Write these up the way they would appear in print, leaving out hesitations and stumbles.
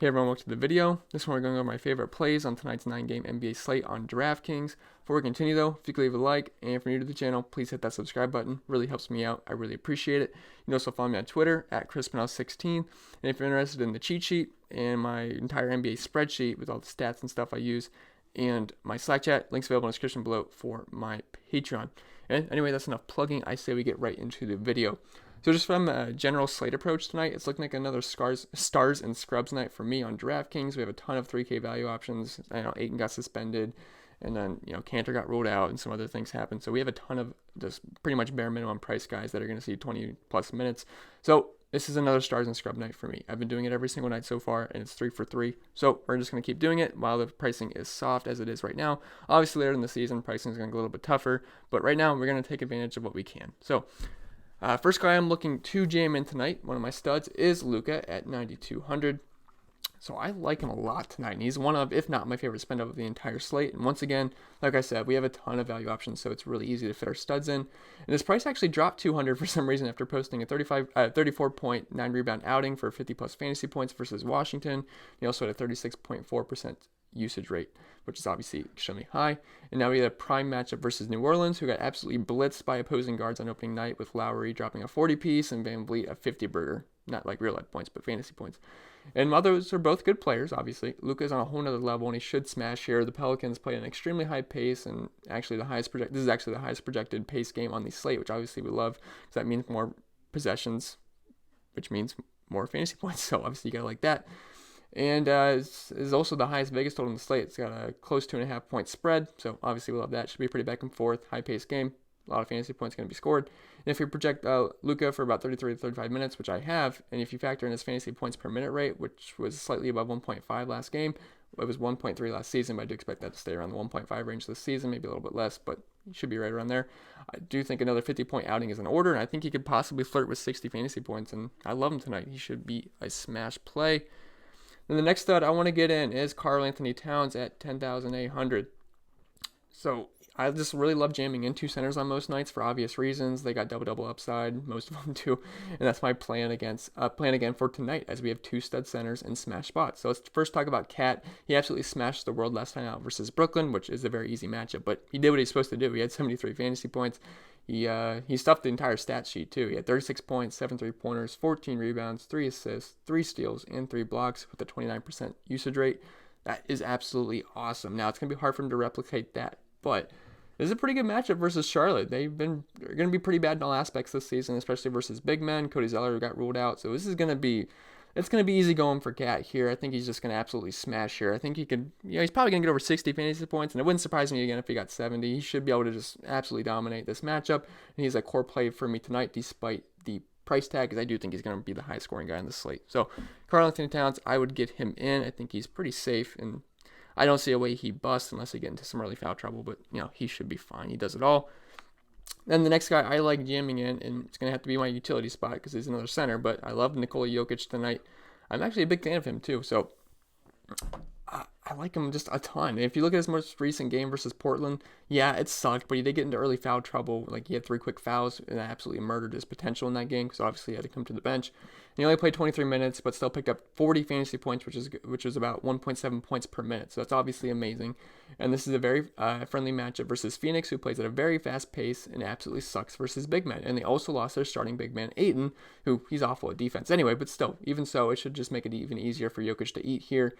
Hey everyone, welcome to the video. This one we're going over my favorite plays on tonight's 9-game NBA slate on Draftkings. Before we continue though, if you could leave a like, and if you're new to the channel, please hit that subscribe button. Really helps me out. I really appreciate it. You can also follow me on Twitter at ChrisPanel16. And if you're interested in the cheat sheet and my entire NBA spreadsheet with all the stats and stuff I use, and my Slack chat, links available in the description below for my Patreon. And anyway, that's enough plugging. I say we get right into the video. So just from a general slate approach tonight, it's looking like another stars and scrubs night for me on DraftKings. We have a ton of 3K value options. I know Ayton got suspended, and then Cantor got ruled out, and some other things happened. So we have a ton of just pretty much bare minimum price guys that are going to see 20 plus minutes. So this is another stars and scrub night for me. I've been doing it every single night so far, and it's 3 for 3. So we're just going to keep doing it while the pricing is soft as it is right now. Obviously later in the season, pricing is going to get a little bit tougher, but right now we're going to take advantage of what we can. So first guy I'm looking to jam in tonight, one of my studs, is Luka at 9,200. So I like him a lot tonight, and he's one of, if not my favorite spend of the entire slate. And once again, like I said, we have a ton of value options, so it's really easy to fit our studs in. And his price actually dropped 200 for some reason after posting a 34.9 rebound outing for 50 plus fantasy points versus Washington. He also had a 36.4% usage rate, which is obviously extremely high. And now we had a prime matchup versus New Orleans, who got absolutely blitzed by opposing guards on opening night, with Lowry dropping a 40 piece and Van Vliet a 50 burger. Not like real life points, but fantasy points. And while those are both good players, obviously, Luka's on a whole nother level, and he should smash here. The Pelicans play at an extremely high pace, and actually this is actually the highest projected pace game on the slate, which obviously we love, because that means more possessions, which means more fantasy points. So obviously you gotta like that. And is also the highest Vegas total in the slate. It's got a close 2.5 point spread, so obviously we love that. Should be pretty back and forth, high pace game. A lot of fantasy points going to be scored. And if you project Luka for about 33 to 35 minutes, which I have, and if you factor in his fantasy points per minute rate, which was slightly above 1.5 last game, it was 1.3 last season, but I do expect that to stay around the 1.5 range this season, maybe a little bit less, but he should be right around there. I do think another 50-point outing is in order, and I think he could possibly flirt with 60 fantasy points, and I love him tonight. He should be a smash play. Then the next stud I want to get in is Karl-Anthony Towns at 10,800. So I just really love jamming in two centers on most nights for obvious reasons. They got double-double upside, most of them do, and that's my plan again for tonight, as we have two stud centers in smash spots. So let's first talk about Cat. He absolutely smashed the world last time out versus Brooklyn, which is a very easy matchup, but he did what he's supposed to do. He had 73 fantasy points. He stuffed the entire stat sheet too. He had 36 points, 7 3-pointers, 14 rebounds, 3 assists, 3 steals, and 3 blocks with a 29% usage rate. That is absolutely awesome. Now, it's going to be hard for him to replicate that, but this is a pretty good matchup versus Charlotte. They're going to be pretty bad in all aspects this season, especially versus big men. Cody Zeller got ruled out, so this is going to be easy going for Cat here. I think he's just going to absolutely smash here. I think he could, he's probably going to get over 60 fantasy points, and it wouldn't surprise me again if he got 70. He should be able to just absolutely dominate this matchup, and he's a core play for me tonight despite the price tag, because I do think he's going to be the highest scoring guy on the slate. So Karl-Anthony Towns, I would get him in. I think he's pretty safe, and I don't see a way he busts unless he get into some early foul trouble, but he should be fine. He does it all. Then the next guy I like jamming in, and it's going to have to be my utility spot because he's another center, but I love Nikola Jokic tonight. I'm actually a big fan of him too, so I like him just a ton. If you look at his most recent game versus Portland, yeah, it sucked, but he did get into early foul trouble. Like, he had 3 quick fouls, and that absolutely murdered his potential in that game, because obviously he had to come to the bench. And he only played 23 minutes, but still picked up 40 fantasy points, which is about 1.7 points per minute. So that's obviously amazing. And this is a very friendly matchup versus Phoenix, who plays at a very fast pace and absolutely sucks versus big men. And they also lost their starting big man, Ayton, who he's awful at defense anyway, but still, even so, it should just make it even easier for Jokic to eat here.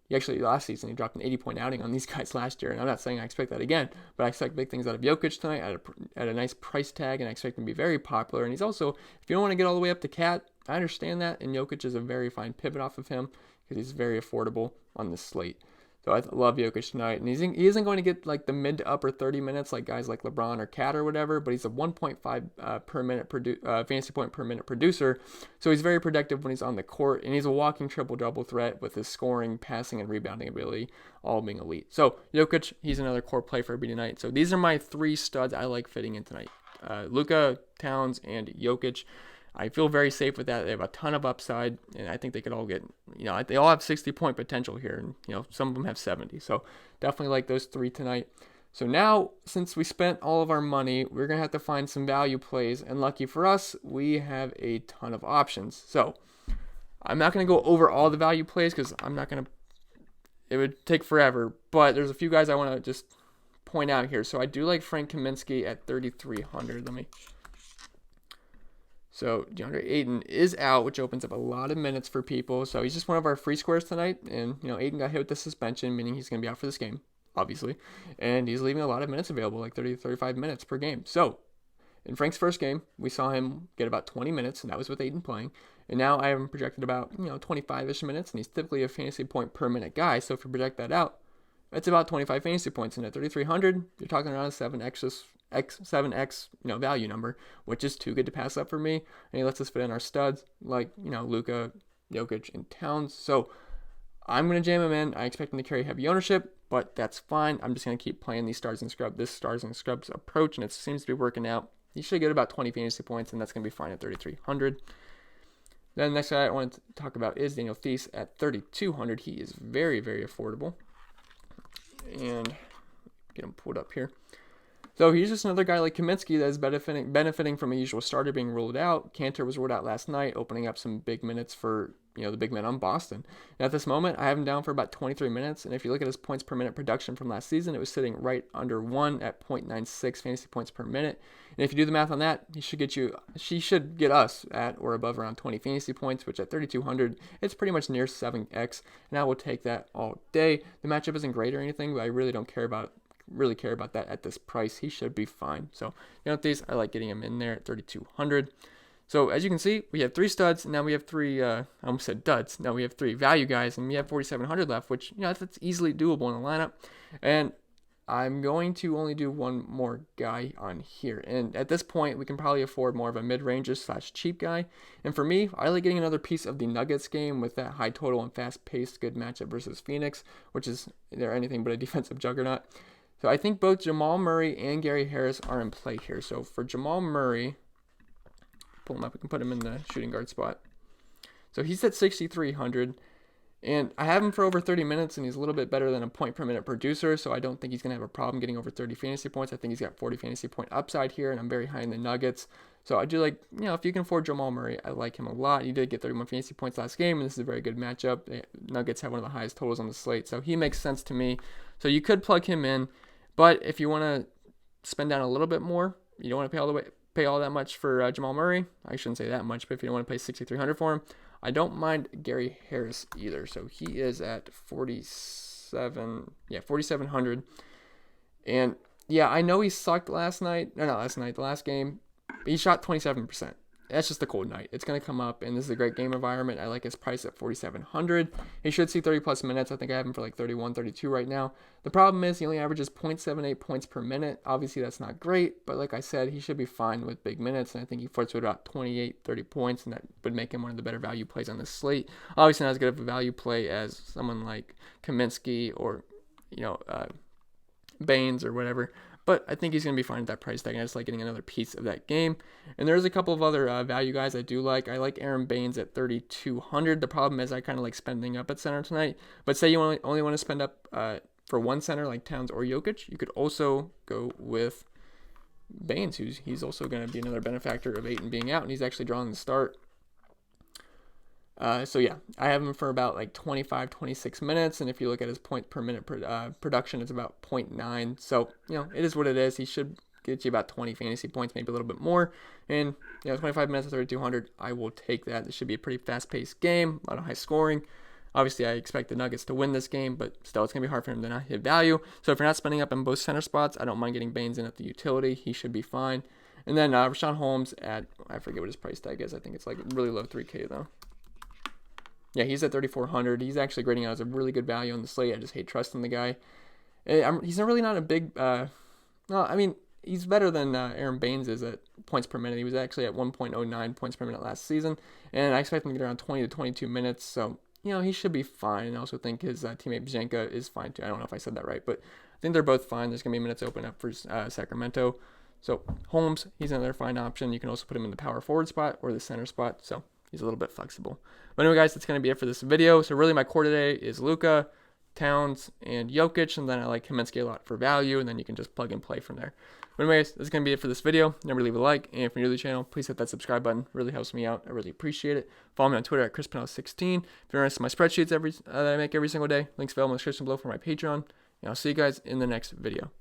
He actually, last season, he dropped an 80-point outing on these guys last year, and I'm not saying I expect that again, but I expect big things out of Jokic tonight at a nice price tag, and I expect him to be very popular. And he's also, if you don't want to get all the way up to Cat, I understand that, and Jokic is a very fine pivot off of him, because he's very affordable on this slate. So I love Jokic tonight, and he isn't going to get like the mid to upper 30 minutes like guys like LeBron or Cat or whatever, but he's a 1.5 per minute fantasy point per minute producer, so he's very productive when he's on the court, and he's a walking triple-double threat with his scoring, passing, and rebounding ability all being elite. So Jokic, he's another core play for everybody tonight. So these are my 3 studs I like fitting in tonight: Luka, Towns, and Jokic. I feel very safe with that. They have a ton of upside, and I think they could all get, they all have 60-point potential here, and, some of them have 70. So definitely like those 3 tonight. So now, since we spent all of our money, we're going to have to find some value plays, and lucky for us, we have a ton of options. So I'm not going to go over all the value plays because I'm not going to, it would take forever, but there's a few guys I want to just point out here. So I do like Frank Kaminsky at 3,300. So DeAndre Ayton is out, which opens up a lot of minutes for people. So he's just one of our free squares tonight. And, Ayton got hit with the suspension, meaning he's going to be out for this game, obviously. And he's leaving a lot of minutes available, like 30 to 35 minutes per game. So in Frank's first game, we saw him get about 20 minutes, and that was with Ayton playing. And now I have him projected about, 25-ish minutes, and he's typically a fantasy point per minute guy. So if you project that out, that's about 25 fantasy points. And at 3,300, you're talking around a 7x value number, which is too good to pass up for me. And he lets us fit in our studs like, Luka, Jokic, and Towns. So I'm going to jam him in. I expect him to carry heavy ownership, but that's fine. I'm just going to keep playing these stars and scrubs approach, and it seems to be working out. He should get about 20 fantasy points, and that's going to be fine at 3,300. Then the next guy I want to talk about is Daniel Theis at 3,200. He is very, very affordable. And get him pulled up here. So he's just another guy like Kaminsky that is benefiting from a usual starter being ruled out. Cantor was ruled out last night, opening up some big minutes for the big men on Boston. Now at this moment, I have him down for about 23 minutes, and if you look at his points per minute production from last season, it was sitting right under 1 at 0.96 fantasy points per minute. And if you do the math on that, she should get us at or above around 20 fantasy points, which at 3,200, it's pretty much near 7x, and I will take that all day. The matchup isn't great or anything, but I really don't care about that at this price. He should be fine. So, these I like getting him in there at 3,200. So as you can see, we have 3 studs. Now we have 3, I almost said duds. Now we have 3 value guys, and we have 4,700 left, which, that's easily doable in the lineup. And I'm going to only do one more guy on here. And at this point, we can probably afford more of a mid-ranger / cheap guy. And for me, I like getting another piece of the Nuggets game with that high total and fast-paced good matchup versus Phoenix, which is they're anything but a defensive juggernaut. So I think both Jamal Murray and Gary Harris are in play here. So for Jamal Murray, pull him up, we can put him in the shooting guard spot. So he's at 6,300, and I have him for over 30 minutes, and he's a little bit better than a point per minute producer, so I don't think he's going to have a problem getting over 30 fantasy points. I think he's got 40 fantasy point upside here, and I'm very high in the Nuggets. So I do like, if you can afford Jamal Murray, I like him a lot. He did get 31 fantasy points last game, and this is a very good matchup. The Nuggets have one of the highest totals on the slate, so he makes sense to me. So you could plug him in, but if you want to spend down a little bit more, you don't want to pay all that much for Jamal Murray. I shouldn't say that much, but if you don't want to pay 6,300 for him, I don't mind Gary Harris either. So he is at 4,700. And yeah, I know he sucked the last game. But he shot 27%. That's just a cold night. It's going to come up, and this is a great game environment. I like his price at 4,700. He should see 30-plus minutes. I think I have him for like 31, 32 right now. The problem is he only averages 0.78 points per minute. Obviously, that's not great, but like I said, he should be fine with big minutes, and I think he flirts with about 28, 30 points, and that would make him one of the better value plays on this slate. Obviously, not as good of a value play as someone like Kaminsky or, Baines or whatever. But I think he's going to be fine at that price tag. I just like getting another piece of that game. And there's a couple of other value guys I do like. I like Aaron Baines at 3,200. The problem is I kind of like spending up at center tonight. But say you only want to spend up for one center like Towns or Jokic, you could also go with Baines, he's also going to be another benefactor of Ayton being out, and he's actually drawing the start. So yeah, I have him for about like 25, 26 minutes, and if you look at his point per minute production, it's about 0.9. So, it is what it is. He should get you about 20 fantasy points, maybe a little bit more. And, 25 minutes at 3,200, I will take that. This should be a pretty fast-paced game, a lot of high scoring. Obviously, I expect the Nuggets to win this game, but still, it's going to be hard for him to not hit value. So if you're not spending up in both center spots, I don't mind getting Baines in at the utility. He should be fine. And then Rashawn Holmes at, I forget what his price tag is. I think it's like really low 3K, though. Yeah, he's at 3,400. He's actually grading out as a really good value on the slate. I just hate trusting the guy. He's really not a big... he's better than Aaron Baines is at points per minute. He was actually at 1.09 points per minute last season, and I expect him to get around 20 to 22 minutes, so, he should be fine. And I also think his teammate Bjanka is fine, too. I don't know if I said that right, but I think they're both fine. There's going to be minutes open up for Sacramento. So Holmes, he's another fine option. You can also put him in the power forward spot or the center spot, so he's a little bit flexible. But anyway, guys, that's going to be it for this video. So really my core today is Luka, Towns and Jokic, and then I like Kaminsky a lot for value, and then you can just plug and play from there. But anyways, that's going to be it for this video. Remember to leave a like, and if you're new to the channel, please hit that subscribe button. It really helps me out. I really appreciate it. Follow me on Twitter at ChrisPinell16. If you're interested in my spreadsheets that I make every single day, links available in the description below for my Patreon. And I'll see you guys in the next video.